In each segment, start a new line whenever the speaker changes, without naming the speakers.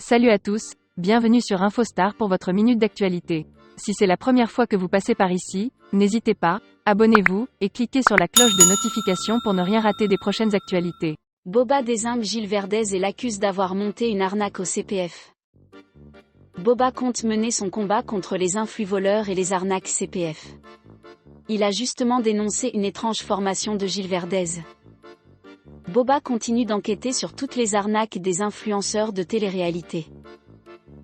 Salut à tous, bienvenue sur InfoStar pour votre minute d'actualité. Si c'est la première fois que vous passez par ici, n'hésitez pas, abonnez-vous, et cliquez sur la cloche de notification pour ne rien rater des prochaines actualités.
Boba désigne Gilles Verdez et l'accuse d'avoir monté une arnaque au CPF. Boba compte mener son combat contre les influx voleurs et les arnaques CPF. Il a justement dénoncé une étrange formation de Gilles Verdez. Boba continue d'enquêter sur toutes les arnaques des influenceurs de télé-réalité.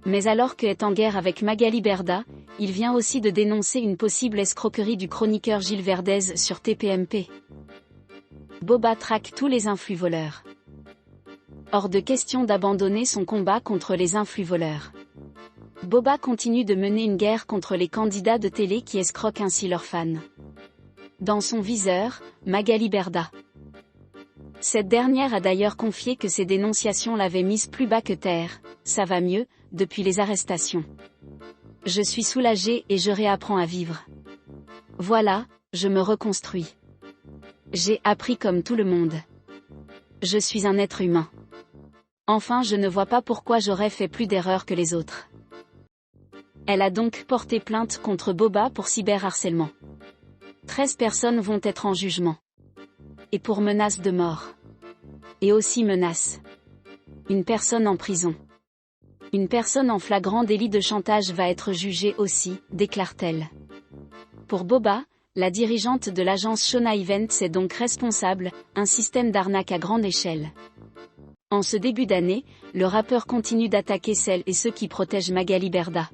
Mais alors que est en guerre avec Magali Berda, il vient aussi de dénoncer une possible escroquerie du chroniqueur Gilles Verdez sur TPMP. Boba traque tous les influx voleurs. Hors de question d'abandonner son combat contre les influx voleurs. Boba continue de mener une guerre contre les candidats de télé qui escroquent ainsi leurs fans. Dans son viseur, Magali Berda. Cette dernière a d'ailleurs confié que ses dénonciations l'avaient mise plus bas que terre, ça va mieux, depuis les arrestations. Je suis soulagée et je réapprends à vivre. Voilà, je me reconstruis. J'ai appris comme tout le monde. Je suis un être humain. Enfin, je ne vois pas pourquoi j'aurais fait plus d'erreurs que les autres. Elle a donc porté plainte contre Boba pour cyberharcèlement. 13 personnes vont être en jugement. Et pour menace de mort. Et aussi menace. Une personne en prison. Une personne en flagrant délit de chantage va être jugée aussi, déclare-t-elle. Pour Boba, la dirigeante de l'agence Shona Events est donc responsable, un système d'arnaque à grande échelle. En ce début d'année, le rappeur continue d'attaquer celles et ceux qui protègent Magali Berda.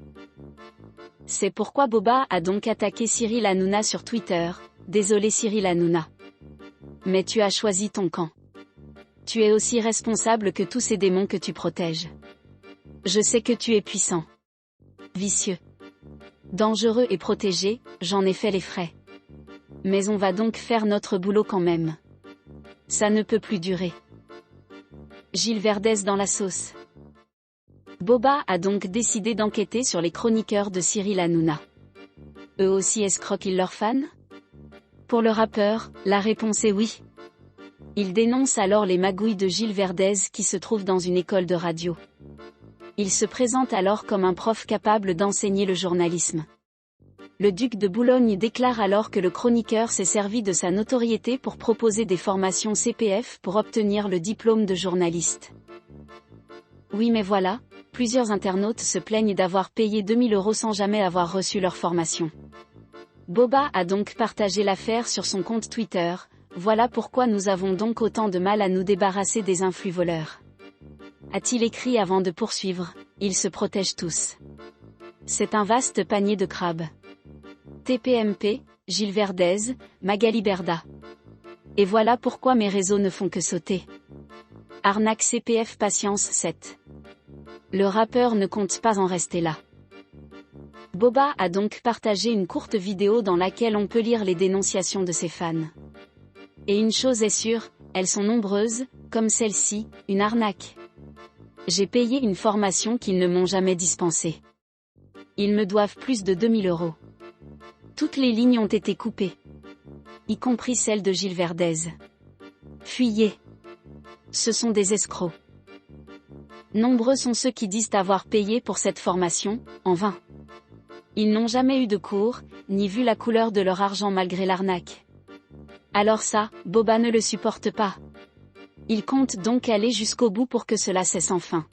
C'est pourquoi Boba a donc attaqué Cyril Hanouna sur Twitter. Désolé Cyril Hanouna. Mais tu as choisi ton camp. Tu es aussi responsable que tous ces démons que tu protèges. Je sais que tu es puissant. Vicieux. Dangereux et protégé, j'en ai fait les frais. Mais on va donc faire notre boulot quand même. Ça ne peut plus durer. Gilles Verdez dans la sauce. Boba a donc décidé d'enquêter sur les chroniqueurs de Cyril Hanouna. Eux aussi escroquent-ils leurs fans ? Pour le rappeur, la réponse est oui. Il dénonce alors les magouilles de Gilles Verdez qui se trouve dans une école de radio. Il se présente alors comme un prof capable d'enseigner le journalisme. Le duc de Boulogne déclare alors que le chroniqueur s'est servi de sa notoriété pour proposer des formations CPF pour obtenir le diplôme de journaliste. Oui mais voilà, plusieurs internautes se plaignent d'avoir payé 2000 € sans jamais avoir reçu leur formation. Boba a donc partagé l'affaire sur son compte Twitter. Voilà pourquoi nous avons donc autant de mal à nous débarrasser des influx voleurs. A-t-il écrit avant de poursuivre, ils se protègent tous. C'est un vaste panier de crabes. TPMP, Gilles Verdez, Magali Berda. Et voilà pourquoi mes réseaux ne font que sauter. Arnaque CPF Patience 7. Le rappeur ne compte pas en rester là. Boba a donc partagé une courte vidéo dans laquelle on peut lire les dénonciations de ses fans. Et une chose est sûre, elles sont nombreuses, comme celle-ci, une arnaque. J'ai payé une formation qu'ils ne m'ont jamais dispensée. Ils me doivent plus de 2000 €. Toutes les lignes ont été coupées. Y compris celle de Gilles Verdez. Fuyez. Ce sont des escrocs. Nombreux sont ceux qui disent avoir payé pour cette formation, en vain. Ils n'ont jamais eu de cours, ni vu la couleur de leur argent malgré l'arnaque. Alors ça, Boba ne le supporte pas. Il compte donc aller jusqu'au bout pour que cela cesse enfin.